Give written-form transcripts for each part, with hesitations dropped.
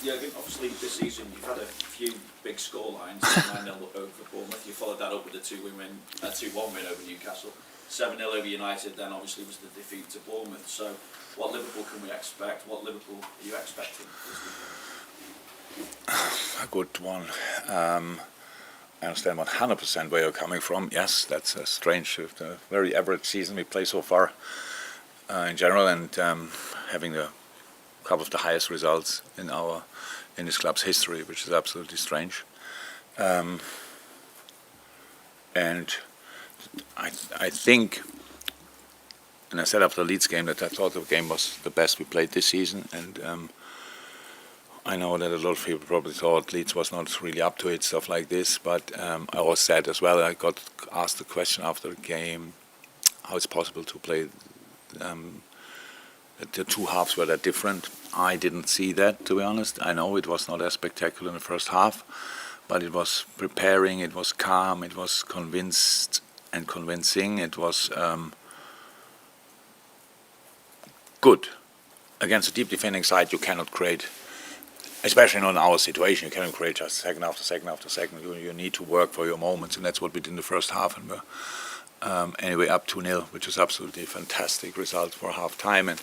Yeah, obviously this season you've had a few big score lines. 9-0 over Bournemouth. You followed that up with a 2-1 win over Newcastle. 7-0 over United. Then obviously was the defeat to Bournemouth. So, what Liverpool can we expect? What Liverpool are you expecting this weekend? A good one. I understand 100% where you're coming from. Yes, that's a strange, a very average season we play so far in general, and having a couple of the highest results in this club's history, which is absolutely strange. And I think, and I said after the Leeds game that I thought the game was the best we played this season, and I know that a lot of people probably thought Leeds was not really up to it, stuff like this, but I was sad as well. I got asked the question after the game, how it's possible to play the two halves were that different. I didn't see that, to be honest. I know it was not as spectacular in the first half, but it was preparing, it was calm, it was convinced and convincing, it was good. Against a deep defending side, you cannot create, especially not in our situation, you cannot create just second after second after second. You need to work for your moments, and that's what we did in the first half. And we're anyway up 2-0, which is absolutely a fantastic result for half time. And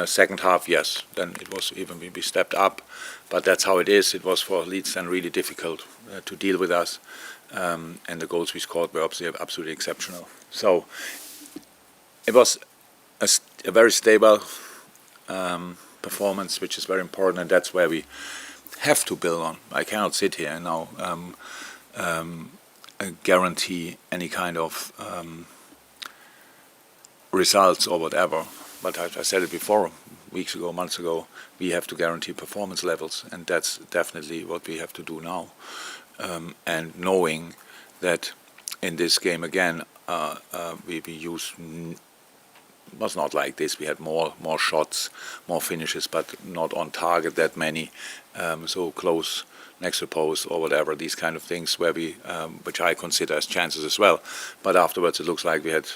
second half, yes, then it was even we stepped up, but that's how it is. It was for Leeds then really difficult to deal with us, and the goals we scored were absolutely exceptional. So it was a very stable performance, which is very important, and that's where we have to build on. I cannot sit here and now guarantee any kind of results or whatever. But I said it before, weeks ago, months ago, we have to guarantee performance levels, and that's definitely what we have to do now. And knowing that in this game again, we used was not like this. We had more shots, more finishes, but not on target that many. So close next to post or whatever, these kind of things where we, which I consider as chances as well. But afterwards, it looks like we had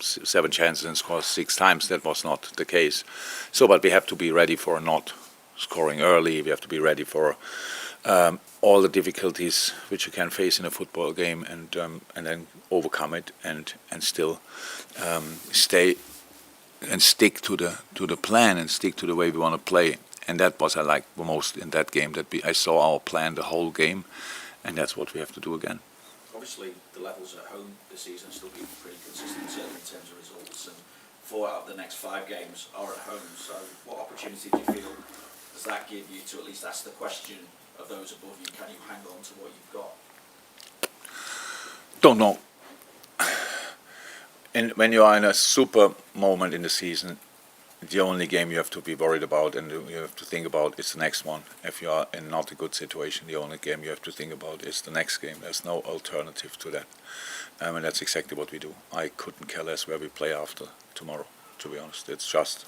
7 chances and scored 6 times. That was not the case. So, but we have to be ready for not scoring early. We have to be ready for all the difficulties which you can face in a football game, and then overcome it and still stay and stick to the plan and stick to the way we want to play. And that was I liked the most in that game, that I saw our plan the whole game, and that's what we have to do again. Obviously, the levels at home this season have still been pretty consistent, certainly in terms of results, and 4 out of the next 5 games are at home. So what opportunity do you feel does that give you to at least ask the question of those above you, can you hang on to what you've got? Don't know. And when you are in a super moment in the season, the only game you have to be worried about and you have to think about is the next one. If you are in not a good situation, the only game you have to think about is the next game. There's no alternative to that. And that's exactly what we do. I couldn't care less where we play after tomorrow, to be honest. It's just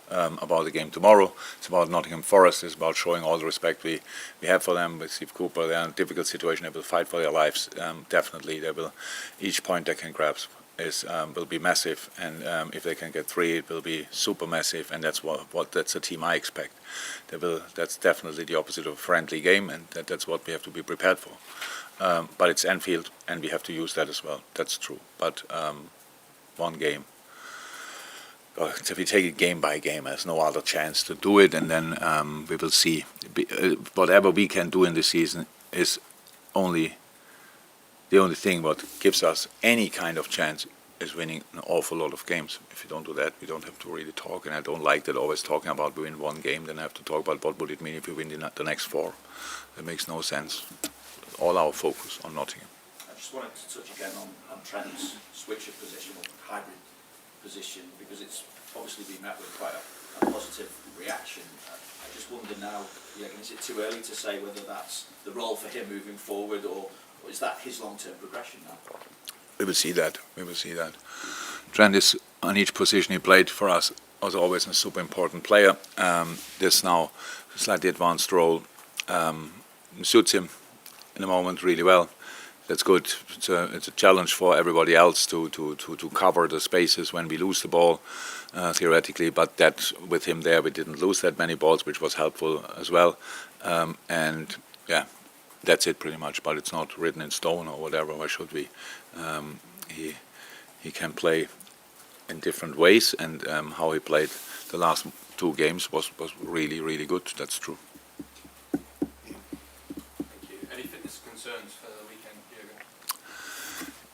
about the game tomorrow. It's about Nottingham Forest. It's about showing all the respect we have for them. With Steve Cooper, they're in a difficult situation. They will fight for their lives. Definitely, they will. Each point they can grab will be massive, and if they can get 3, it will be super massive, and that's that's the team I expect. That's definitely the opposite of a friendly game, and that's what we have to be prepared for. But it's Anfield, and we have to use that as well. That's true. But one game. If we take it game by game, there's no other chance to do it, and then we will see. Whatever we can do in this season is the only thing what gives us any kind of chance is winning an awful lot of games. If you don't do that, we don't have to really talk. And I don't like that always talking about we win 1 game, then I have to talk about what would it mean if we win the next 4. That makes no sense. All our focus on Nottingham. I just wanted to touch again on Trent's switch of position, or hybrid position, because it's obviously been met with quite a positive reaction. I just wonder now, is it too early to say whether that's the role for him moving forward, or is that his long-term progression now? We will see that. Trent is, on each position he played for us, was always a super important player. This now slightly advanced role suits him in the moment really well. That's good. It's a challenge for everybody else to cover the spaces when we lose the ball, theoretically. But that with him there, we didn't lose that many balls, which was helpful as well. And yeah, that's it pretty much. But it's not written in stone or whatever. Why should we? He can play in different ways, and how he played the last 2 games was really good. That's true. Thank you. Any fitness concerns for the weekend, Jürgen?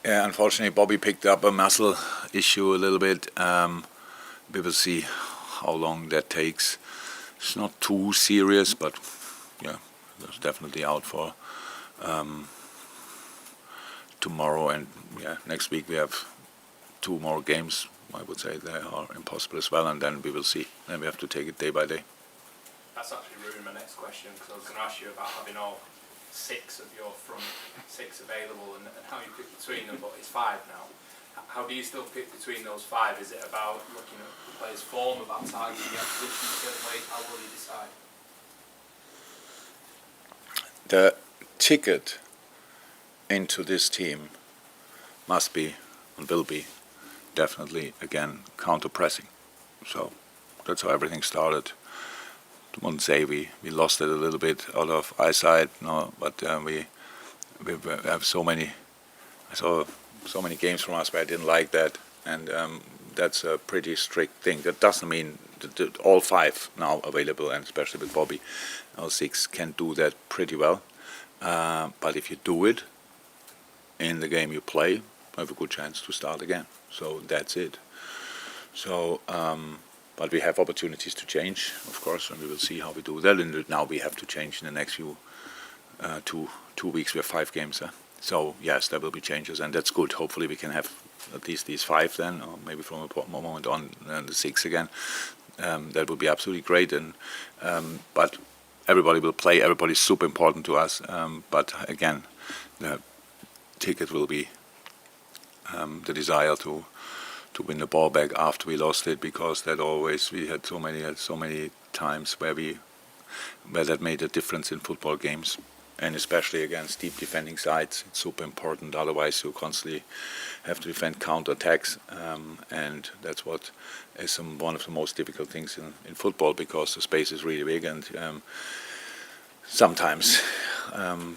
Yeah, unfortunately, Bobby picked up a muscle issue a little bit. We will see how long that takes. It's not too serious, but yeah, it's definitely out for tomorrow, and yeah, next week we have 2 more games. I would say they are impossible as well, and then we will see. Then we have to take it day by day. That's actually ruined my next question, because I was going to ask you about having all 6 of your front 6 available and how you pick between them, but it's 5 now. How do you still pick between those 5? Is it about looking at the player's form, about targeting the opposition in certain ways? How will you decide? The ticket into this team must be and will be definitely again counter-pressing. So that's how everything started. I wouldn't say we lost it a little bit out of eyesight, no, but we have so many. I saw so many games from us where I didn't like that, and that's a pretty strict thing. That doesn't mean that all 5 now available, and especially with Bobby, all 6 can do that pretty well. But if you do it in the game you play, you have a good chance to start again. So that's it. So, but we have opportunities to change, of course, and we will see how we do that. And now we have to change in the next few 2 weeks. We have 5 games. So yes, there will be changes, and that's good. Hopefully we can have at least these 5 then, or maybe from a moment on the 6 again. That would be absolutely great. And but everybody will play. Everybody's super important to us. But again, the ticket will be the desire to win the ball back after we lost it, because that always we had so many times where that made a difference in football games, and especially against deep defending sides. It's super important. Otherwise, you constantly have to defend counter-attacks, and that's what is one of the most difficult things in football, because the space is really big, and sometimes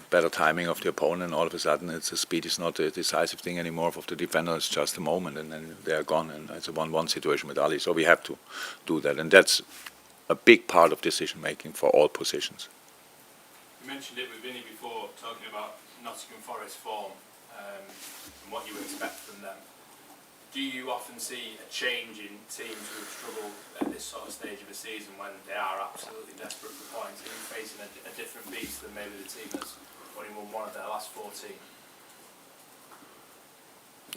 better timing of the opponent, all of a sudden the speed is not a decisive thing anymore of the defender. It's just a moment, and then they're gone, and it's a 1-1 situation with Ali. So we have to do that, and that's a big part of decision making for all positions. You mentioned it with Vinny before, talking about Nottingham Forest form and what you expect from them. Do you often see a change in teams who struggle at this sort of stage of a season when they are absolutely desperate for points? Are you facing a different beast than maybe the team that's only won one of their last 14?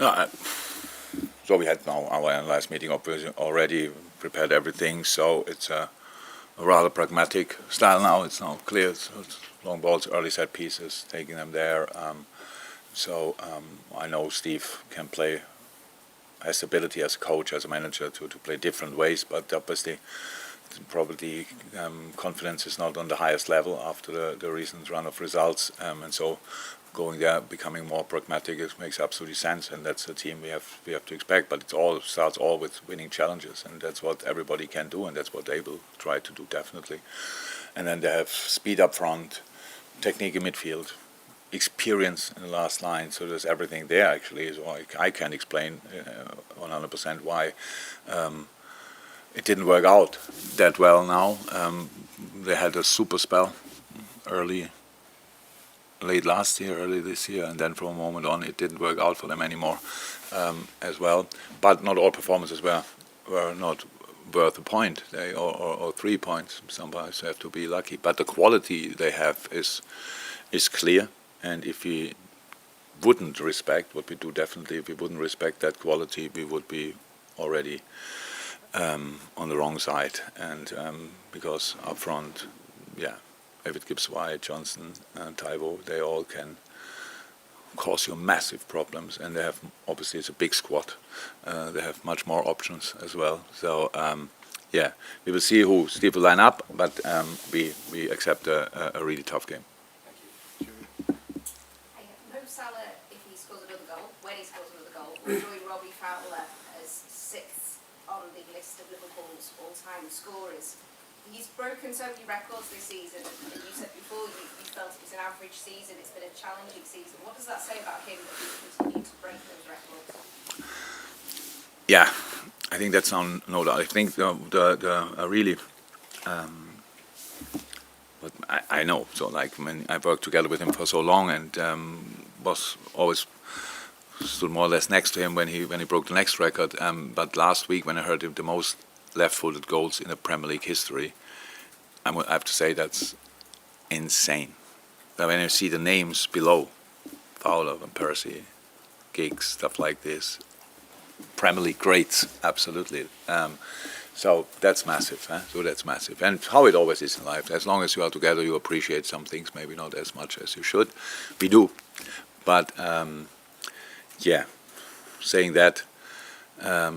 No, so we had now our analyst meeting already prepared everything, so it's a rather pragmatic style now. It's now clear. It's long balls, early set pieces, taking them there. I know Steve can play, has the ability as a coach, as a manager to play different ways, but obviously probably confidence is not on the highest level after the recent run of results, and so going there, becoming more pragmatic, it makes absolutely sense, and that's the team we have to expect. But it starts all with winning challenges, and that's what everybody can do, and that's what they will try to do definitely. And then they have speed up front, technique in midfield, experience in the last line. So there's everything there actually. So I can't explain 100% why it didn't work out that well now. They had a super spell late last year, early this year, and then from a moment on it didn't work out for them anymore as well. But not all performances were not worth a point, or 3 points. Sometimes you have to be lucky. But the quality they have is clear, and if we wouldn't respect what we do, definitely, if we wouldn't respect that quality, we would be already on the wrong side. And because up front, David Gibbs-White, Johnson, and Taiwo, they all can cause you massive problems, and they have, obviously it's a big squad, they have much more options as well. So we will see who Steve will line up, but we accept a really tough game. Thank you. Mo Salah, if he scores another goal, when he scores another goal, will join Robbie Fowler as 6th on the list of Liverpool's all-time scorers. he's broken so many records this season, and you said before you felt it was an average season, it's been a challenging season. What does that say about him that he's continued to break those records? Yeah, I think that's no doubt. I think the really, but I know. So like when I worked together with him for so long and was always stood more or less next to him when he broke the next record. But last week when I heard him the most left-footed goals in the Premier League history, I have to say that's insane. But when you see the names below, Fowler, Van Persie, Giggs, stuff like this, Premier League greats, absolutely. So that's massive. So that's massive. And how it always is in life. As long as you are together, you appreciate some things, maybe not as much as you should. We do. But yeah, saying that,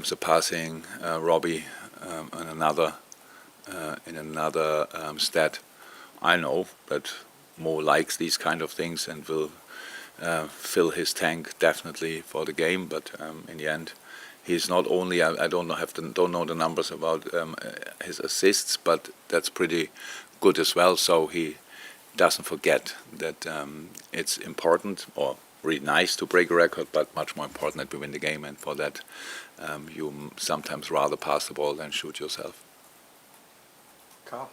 surpassing Robbie in another stat, I know that Mo likes these kind of things and will fill his tank definitely for the game. But in the end, he's not only. I don't know the numbers about his assists, but that's pretty good as well. So he doesn't forget that it's important or really nice to break a record, but much more important that we win the game. And for that, you sometimes rather pass the ball than shoot yourself. Carl?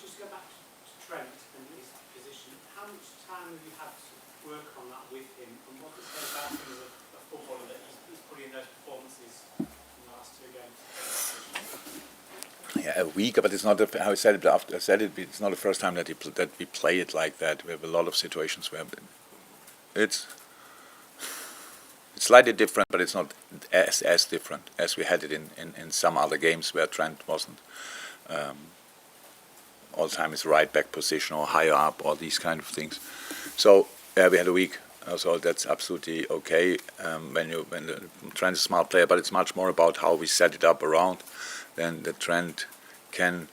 Just go back to Trent and his position. How much time have you had to work on that with him, and what does it say about him as a footballer that he's put in those performances in the last 2 games? Yeah, a week, but it's not. How I said it after I said it. It's not the first time that we play it like that. We have a lot of situations where it's slightly different, but it's not as different as we had it in some other games where Trent wasn't all the time his right back position or higher up or these kind of things. So yeah, we had a week. So that's absolutely okay when Trent is a smart player, but it's much more about how we set it up around than the Trent can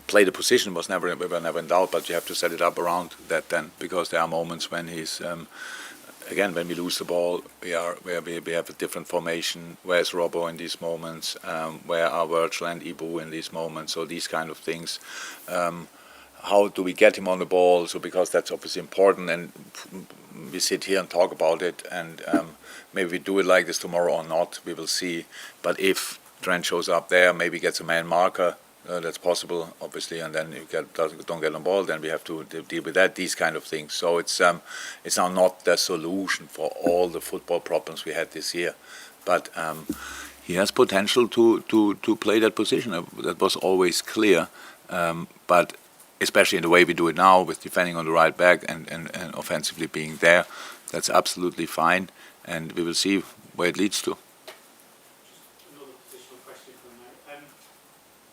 play the position. We were never in doubt, but you have to set it up around that then, because there are moments when he's again, when we lose the ball, we have a different formation. Where's Robbo in these moments? Where are Virgil and Ibu in these moments? So these kind of things. How do we get him on the ball? So because that's obviously important, and we sit here and talk about it, and maybe we do it like this tomorrow or not. We will see. But if Trent shows up there, maybe gets a man marker. That's possible, obviously, and then you don't get on ball. Then we have to deal with that. These kind of things. So it's now not the solution for all the football problems we had this year, but he has potential to play that position. That was always clear, but especially in the way we do it now, with defending on the right back and offensively being there, that's absolutely fine, and we will see where it leads to. Another positional question from me.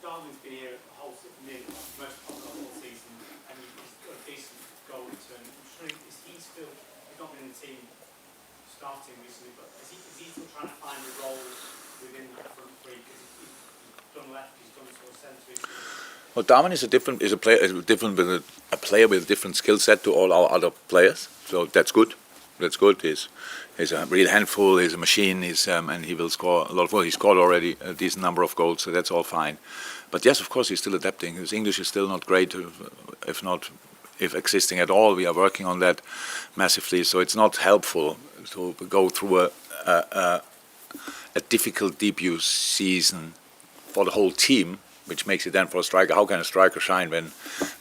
Darwin's been here most of the whole season, and he's got a decent goal return. I'm sure he's not been in the team starting recently, but is he still trying to find a role within that front three? Because he's done left, he's done sort of centre. Well, Darwin is a player with a different skill set to all our other players. So that's good. That's good. He's a real handful. He's a machine. And he will score a lot of goals. He scored already a decent number of goals, so that's all fine. But yes, of course, he's still adapting. His English is still not great, if existing at all. We are working on that massively. So it's not helpful to go through a difficult debut season for the whole team, which makes it then for a striker. How can a striker shine when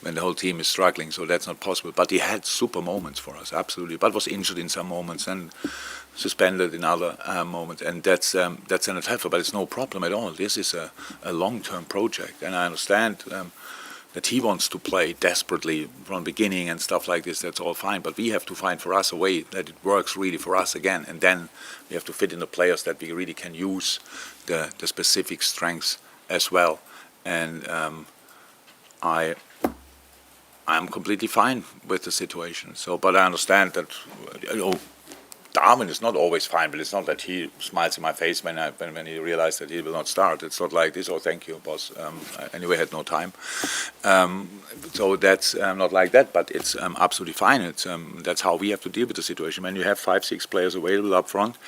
the whole team is struggling? So that's not possible. But he had super moments for us, absolutely. But was injured in some moments and suspended in other moments. And that's an helpful, but it's no problem at all. This is a long-term project. And I understand that he wants to play desperately from the beginning and stuff like this. That's all fine. But we have to find for us a way that it works really for us again. And then we have to fit in the players that we really can use the specific strengths as well. And I'm completely fine with the situation. So, but I understand that Darwin is not always fine. But it's not that he smiles in my face when he realized that he will not start. It's not like this. Oh, thank you, boss. I anyway had no time. So that's not like that. But it's absolutely fine. It's that's how we have to deal with the situation. When you have 5-6 players available up front,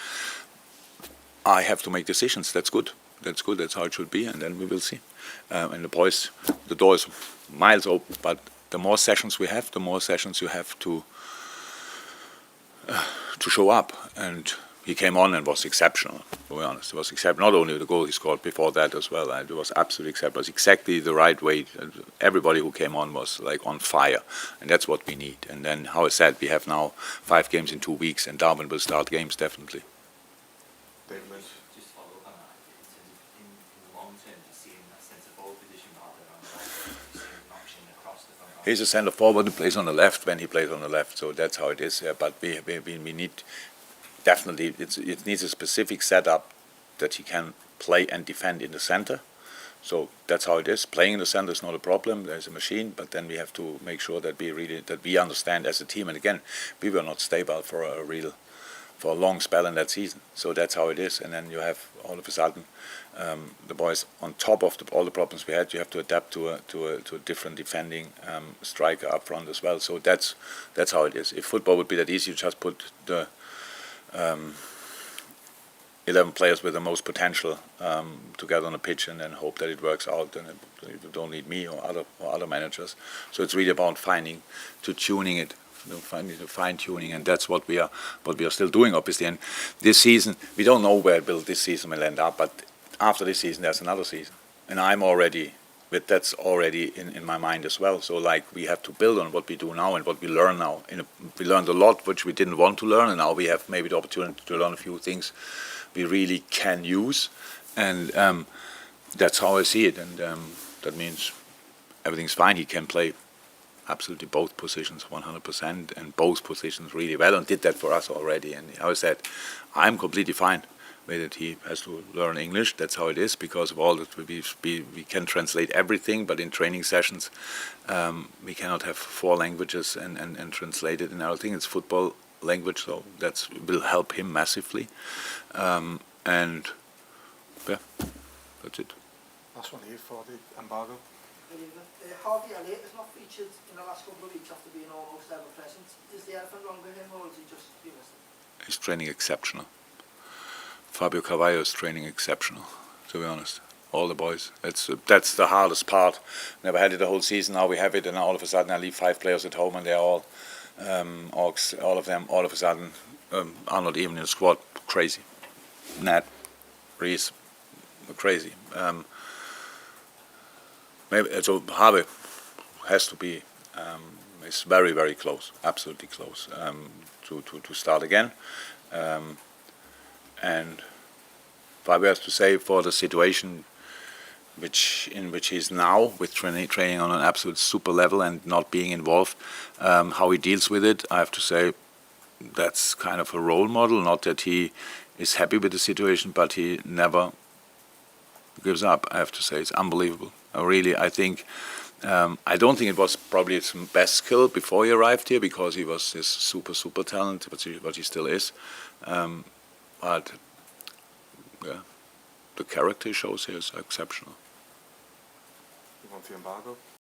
I have to make decisions. That's good. That's good. That's how it should be, and then we will see. And the boys, the door is miles open. But the more sessions we have, the more sessions you have to show up. And he came on and was exceptional. To be honest, it was exceptional. Not only the goal he scored before that as well. It was absolutely exceptional. It was exactly the right way. Everybody who came on was like on fire, and that's what we need. And then, how I said, we have now 5 games in 2 weeks, and Darwin will start games definitely. David Lynch. Just to follow up on that, in terms of in the long term, do you see him in that centre forward position rather than on the right? Do you see him option across the front line? He's a centre forward who plays on the left when he plays on the left, so that's how it is. Yeah, but we need definitely it needs a specific setup that he can play and defend in the centre. So that's how it is. Playing in the centre is not a problem. There's a machine, but then we have to make sure that we understand as a team. And again, we were not stable for a long spell in that season. So that's how it is. And then you have all of a sudden the boys on top of all the problems we had. You have to adapt to a different defending striker up front as well. So that's how it is. If football would be that easy, you just put the 11 players with the most potential together on a pitch and then hope that it works out. And you don't need me or other managers. So it's really about tuning it. Fine tuning, and that's what we are still doing, obviously. And this season, we don't know where this season will end up, but after this season, there's another season, and that's already in my mind as well. So like we have to build on what we do now and what we learn now. We learned a lot which we didn't want to learn, and now we have maybe the opportunity to learn a few things we really can use, and that's how I see it. And that means everything's fine. He can play absolutely both positions 100% and both positions really well, and did that for us already. And I said, I'm completely fine with it. He has to learn English. That's how it is, because of all that we can translate everything, but in training sessions we cannot have 4 languages and translate it. And I think it's football language, so that will help him massively. And yeah, that's it. Last one here for the embargo. Harvey Elliott has not featured in the last couple of weeks after being almost ever present. Is there anything wrong with him, or is he just missing? He's training exceptional. Fabio Carvalho is training exceptional, to be honest. All the boys. That's the hardest part. Never had it the whole season. Now we have it, and now all of a sudden I leave 5 players at home, and they're all Orcs. All of them, all of a sudden, are not even in the squad. Crazy. Nat, Reese, crazy. Maybe so. Harvey has to be. Is very, very close, absolutely close to start again. And Fabio has to say, for the situation in which he is now, with training on an absolute super level and not being involved, how he deals with it, I have to say that's kind of a role model. Not that he is happy with the situation, but he never gives up. I have to say, it's unbelievable. I think. I don't think it was probably his best skill before he arrived here, because he was this super talent, but he still is. But yeah, the character he shows here is exceptional. You want the embargo?